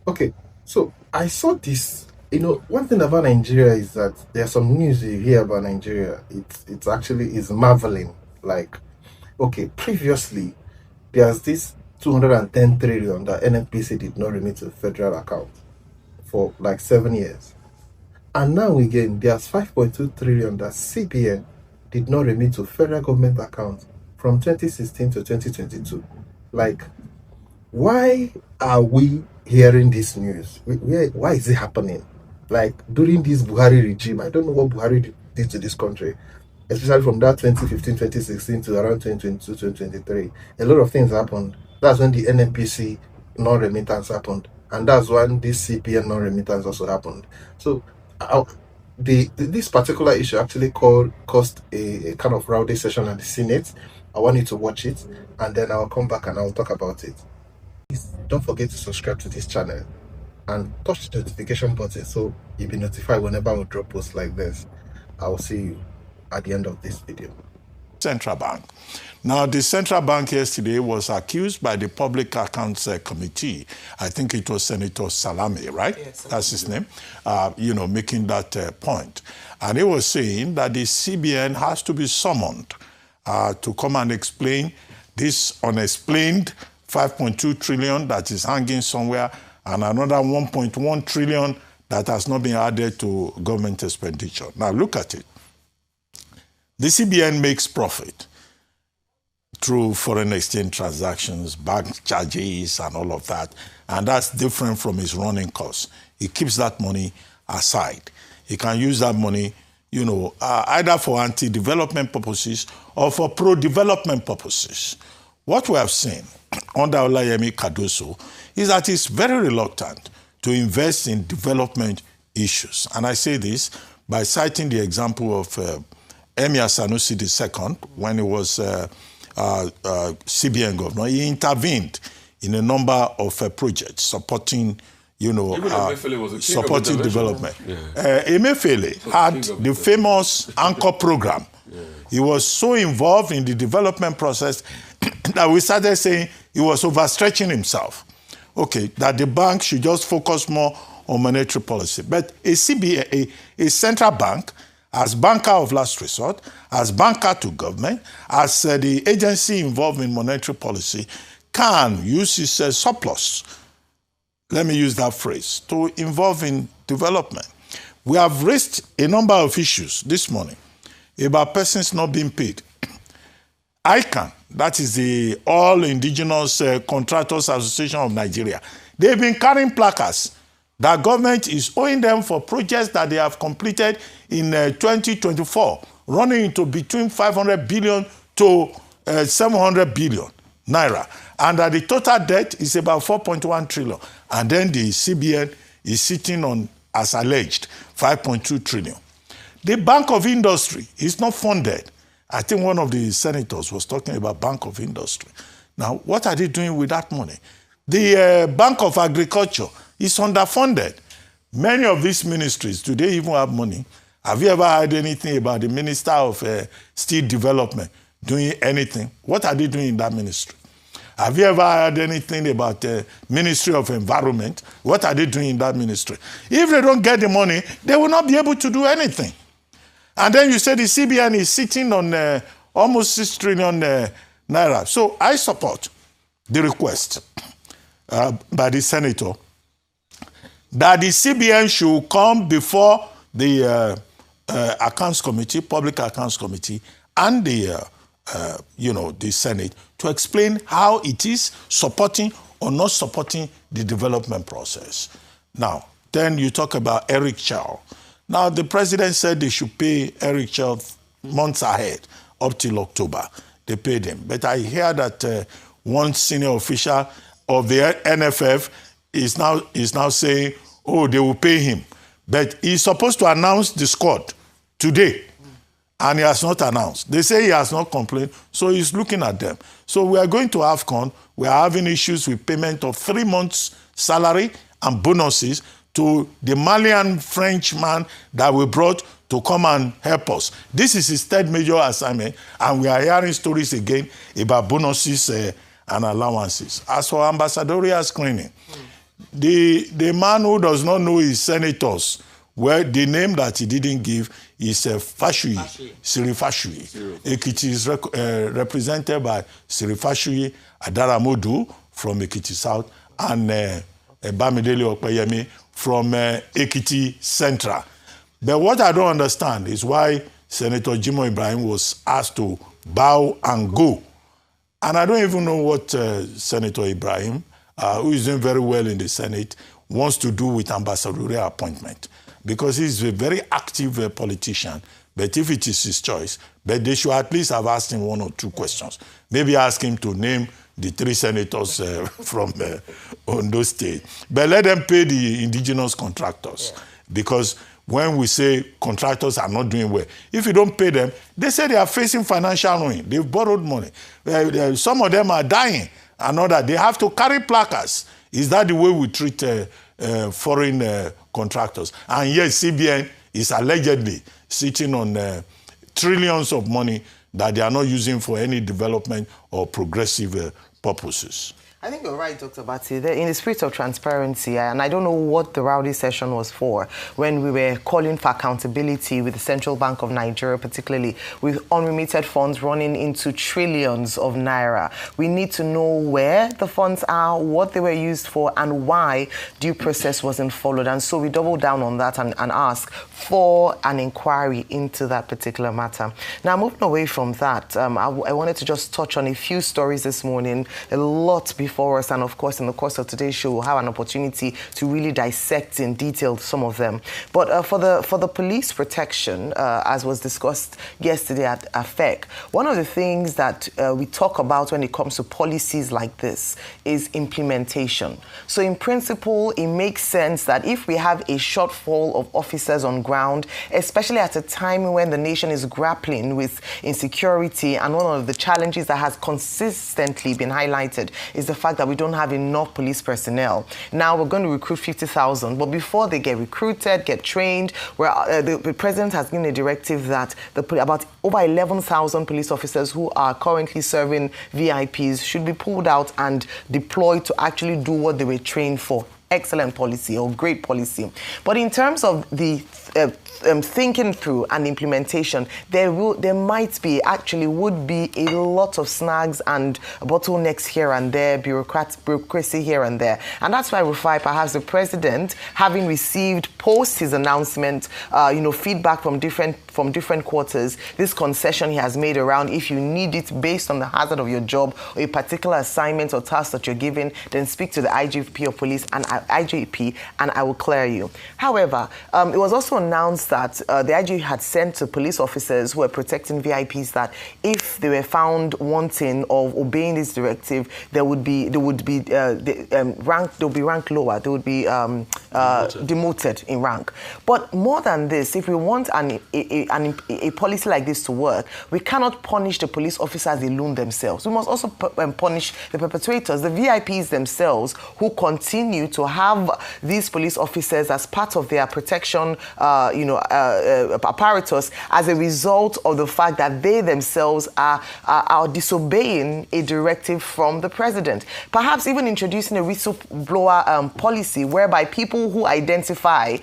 Okay, so I saw this. One thing about Nigeria is that there's some news you hear about Nigeria. It's actually is marveling. Like, okay, previously there's this 210 trillion that NNPC did not remit to federal account for like 7 years, and now again there's 5.2 trillion that CBN did not remit to federal government account from 2016 to 2022. Like, why are we hearing this news? Why is it happening? Like during this Buhari regime, I don't know what Buhari did to this country, especially from that 2015, 2016 to around 2022, 2023. A lot of things happened. That's when the NNPC non-remittance happened, and that's when this CPN non-remittance also happened. So, this particular issue actually caused a kind of rowdy session at the Senate. I want you to watch it, and then I'll come back and I'll talk about it. Please don't forget to subscribe to this channel and touch the notification button so you'll be notified whenever we drop posts like this. I will see you at the end of this video. Central Bank. Now, the Central Bank yesterday was accused by the Public Accounts Committee. I think it was Senator Salami, right? Yes, that's his name. Making that point. And he was saying that the CBN has to be summoned to come and explain this unexplained 5.2 trillion that is hanging somewhere and another 1.1 trillion that has not been added to government expenditure. Now, look at it. The CBN makes profit through foreign exchange transactions, bank charges, and all of that. And that's different from his running costs. He keeps that money aside. He can use that money, either for anti-development purposes or for pro-development purposes. What we have seen under Olayemi Cardoso is that he's very reluctant to invest in development issues. And I say this by citing the example of Emir Sanusi II, when he was CBN governor. He intervened in a number of projects supporting, supporting development. Emefiele had the famous Anchor program. He was so involved in the development process that we started saying he was overstretching himself. Okay, that the bank should just focus more on monetary policy. But a CBN, a central bank, as banker of last resort, as banker to government, as the agency involved in monetary policy, can use its surplus, let me use that phrase, to involve in development. We have raised a number of issues this morning about persons not being paid. ICANN, that is the All Indigenous Contractors Association of Nigeria, they've been carrying placards that government is owing them for projects that they have completed in 2024, running into between 500 billion to 700 billion naira. And that the total debt is about 4.1 trillion. And then the CBN is sitting on, as alleged, 5.2 trillion. The Bank of Industry is not funded. I think one of the senators was talking about Bank of Industry. Now, what are they doing with that money? The Bank of Agriculture is underfunded. Many of these ministries, do they even have money? Have you ever heard anything about the Minister of Steel Development doing anything? What are they doing in that ministry? Have you ever heard anything about the Ministry of Environment? What are they doing in that ministry? If they don't get the money, they will not be able to do anything. And then you say the CBN is sitting on almost 6 trillion naira. So I support the request by the senator that the CBN should come before the accounts committee, public accounts committee, and the Senate to explain how it is supporting or not supporting the development process. Now, then you talk about Eric Chow. Now, the president said they should pay Eric Chow months ahead, up till October. They paid him. But I hear that one senior official of the NFF is now saying, oh, they will pay him. But he's supposed to announce the squad today, and he has not announced. They say he has not complained, so he's looking at them. So we are going to AFCON. We are having issues with payment of 3 months' salary and bonuses to the Malian Frenchman that we brought to come and help us. This is his third major assignment, and we are hearing stories again about bonuses and allowances. As for ambassadorial screening, The man who does not know his senators, well, the name that he didn't give is Fashuyi, Siri Fashuyi. Ekiti is represented by Siri Fashuyi, Adaramodu from Ekiti South, and Bamidele Okpeyemi from Ekiti Central. But what I don't understand is why Senator Jimoh Ibrahim was asked to bow and go. And I don't even know what Senator Ibrahim, who is doing very well in the Senate, wants to do with ambassadorial appointment. Because he's a very active politician. But if it is his choice, but they should at least have asked him 1 or 2 questions. Maybe ask him to name the 3 senators from Ondo State. But let them pay the indigenous contractors. Because when we say contractors are not doing well, if you don't pay them, they say they are facing financial ruin. They've borrowed money. Some of them are dying. Another, they have to carry placards. Is that the way we treat foreign contractors? And yes, CBN is allegedly sitting on trillions of money that they are not using for any development or progressive purposes. I think you're right, Dr. Bati. In the spirit of transparency, and I don't know what the rowdy session was for, when we were calling for accountability with the Central Bank of Nigeria, particularly with unremitted funds running into trillions of naira. We need to know where the funds are, what they were used for, and why due process wasn't followed. And so we doubled down on that and asked for an inquiry into that particular matter. Now, moving away from that, I wanted to just touch on a few stories this morning, a lot before us, and of course in the course of today's show we'll have an opportunity to really dissect in detail some of them. But for the police protection, as was discussed yesterday at AFEC, one of the things that we talk about when it comes to policies like this is implementation. So in principle, it makes sense that if we have a shortfall of officers on ground, especially at a time when the nation is grappling with insecurity, and one of the challenges that has consistently been highlighted is the fact that we don't have enough police personnel. Now we're going to recruit 50,000, but before they get recruited, get trained, the president has given a directive that about over 11,000 police officers who are currently serving VIPs should be pulled out and deployed to actually do what they were trained for. Excellent policy, or great policy. But in terms of the thinking through and implementation, there might be, actually would be, a lot of snags and bottlenecks here and there, bureaucracy here and there. And that's why Rufai, perhaps the president, having received post his announcement, feedback from different quarters, this concession he has made around, if you need it based on the hazard of your job or a particular assignment or task that you're given, then speak to the IGP of police and IGP, and I will clear you. However, it was also announced that the IG had sent to police officers who were protecting VIPs that if they were found wanting of obeying this directive, they would be ranked lower. They would be demoted in rank. But more than this, if we want a policy like this to work, we cannot punish the police officers alone themselves. We must also punish the perpetrators, the VIPs themselves, who continue to have these police officers as part of their protection apparatus as a result of the fact that they themselves are disobeying a directive from the president. Perhaps even introducing a whistleblower policy whereby people who identify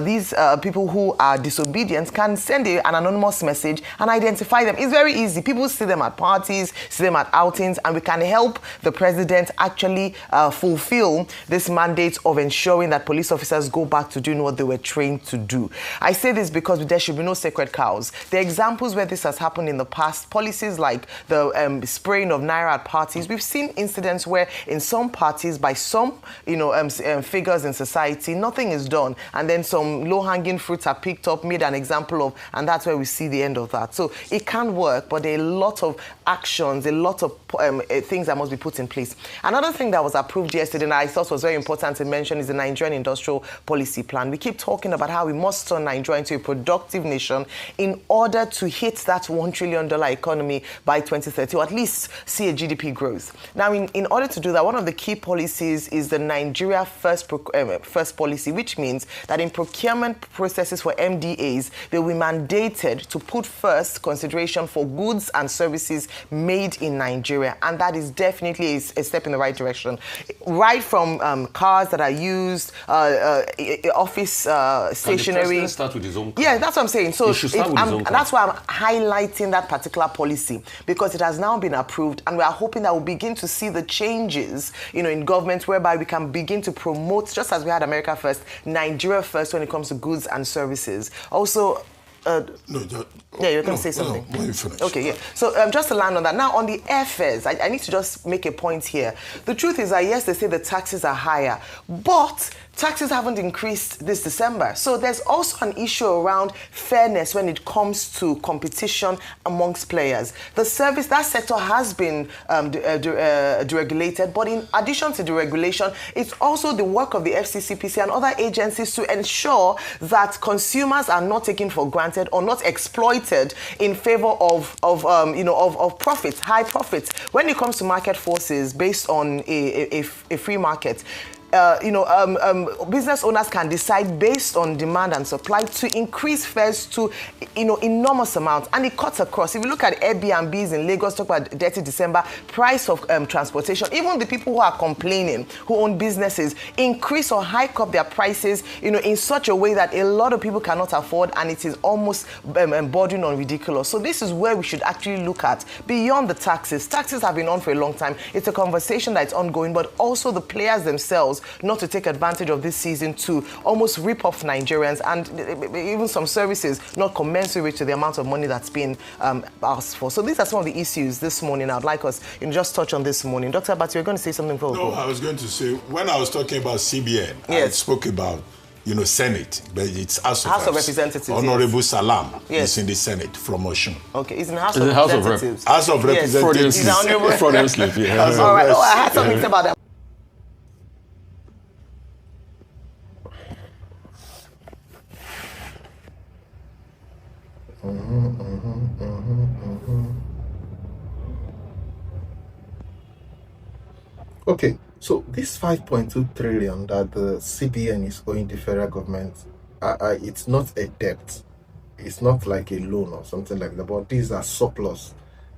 these people who are disobedient can send an anonymous message and identify them. It's very easy. People see them at parties, see them at outings, and we can help the president actually fulfill this mandate of ensuring that police officers go back to doing what they were trained to do. I say this because there should be no sacred cows. The examples where this has happened in the past, policies like the spraying of naira at parties, we've seen incidents where in some parties, by some figures in society, nothing is done, and then some low-hanging fruits are picked up, made an example of, and that's where we see the end of that. So it can work, but there are a lot of actions, a lot of things that must be put in place. Another thing that was approved yesterday, and I thought was very important to mention, is the Nigerian Industrial Policy Plan. We keep talking about how we must just turn Nigeria into a productive nation in order to hit that $1 trillion economy by 2030, or at least see a GDP growth. Now, in order to do that, one of the key policies is the Nigeria First policy, which means that in procurement processes for MDAs, they will be mandated to put first consideration for goods and services made in Nigeria. And that is definitely a step in the right direction. Right from cars that are used, office stationery. Let's start with his own car. Yeah, that's what I'm saying. So that's why I'm highlighting that particular policy, because it has now been approved, and we are hoping that we'll begin to see the changes, in government, whereby we can begin to promote, just as we had America First, Nigeria First when it comes to goods and services. Also, yeah, you're going to say something. No, you finish. Okay, yeah. So just to land on that, now on the airfares, I need to just make a point here. The truth is that, yes, they say the taxes are higher, but taxes haven't increased this December. So there's also an issue around fairness when it comes to competition amongst players. The service, that sector has been deregulated, but in addition to deregulation, it's also the work of the FCCPC and other agencies to ensure that consumers are not taken for granted or not exploited in favor of profits, high profits. When it comes to market forces based on a free market, business owners can decide based on demand and supply to increase fares to, enormous amounts, and it cuts across. If you look at Airbnbs in Lagos, talk about Dirty December, price of transportation, even the people who are complaining, who own businesses, increase or hike up their prices, in such a way that a lot of people cannot afford, and it is almost bordering on ridiculous. So this is where we should actually look at beyond the taxes. Taxes have been on for a long time. It's a conversation that's ongoing, but also the players themselves not to take advantage of this season to almost rip off Nigerians, and even some services not commensurate to the amount of money that's been asked for. So these are some of the issues this morning. I'd like us just touch on this morning. Dr. Abati, you're going to say something for No, I was going to say, when I was talking about CBN, yes, I spoke about Senate, but it's House of Representatives. Honorable yes. Salam yes. is in the Senate from Osun. Okay, he's in the House of Representatives. House of Representatives. Yes. Freudian slip, yeah. All right. Oh, I had something to say about that. Okay, so this 5.2 trillion that the CBN is owing the federal government, it's not a debt. It's not like a loan or something like that, but these are surplus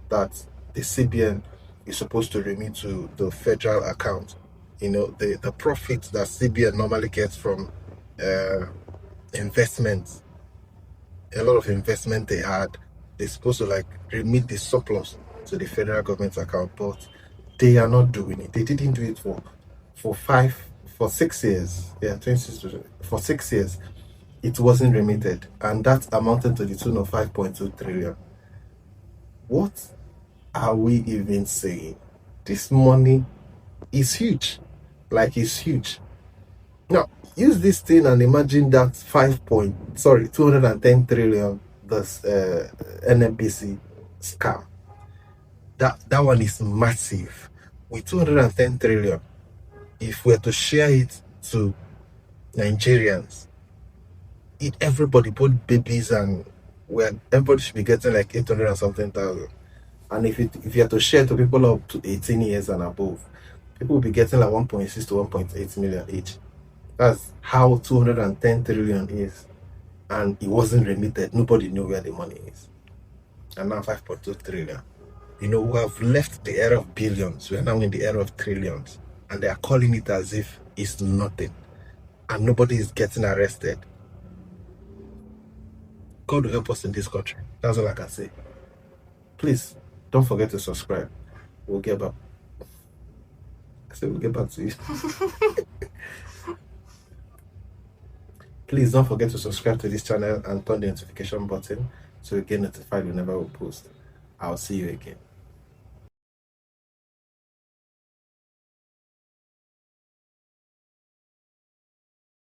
that the CBN is supposed to remit to the federal account. The profits that CBN normally gets from investments, a lot of investment they had, they're supposed to remit the surplus to the federal government account, but they are not doing it. They didn't do it for 6 years. Yeah, for 6 years, it wasn't remitted, and that amounted to the tune of 5.2 trillion. What are we even saying? This money is huge. It's huge. Now, use this thing and imagine that 210 trillion, this NNPC scam. That one is massive. With 210 trillion, if we're to share it to Nigerians, everybody, both babies and everybody should be getting 800 and something thousand. And if you have to share to people up to 18 years and above, people will be getting 1.6 to 1.8 million each. That's how 210 trillion is. And it wasn't remitted. Nobody knew where the money is. And now 5.2 trillion. We have left the era of billions. We are now in the era of trillions. And they are calling it as if it's nothing. And nobody is getting arrested. God will help us in this country. That's all I can say. Please, don't forget to subscribe. We'll get back. I said we'll get back to you. Please don't forget to subscribe to this channel and turn the notification button so you get notified whenever we post. I'll see you again.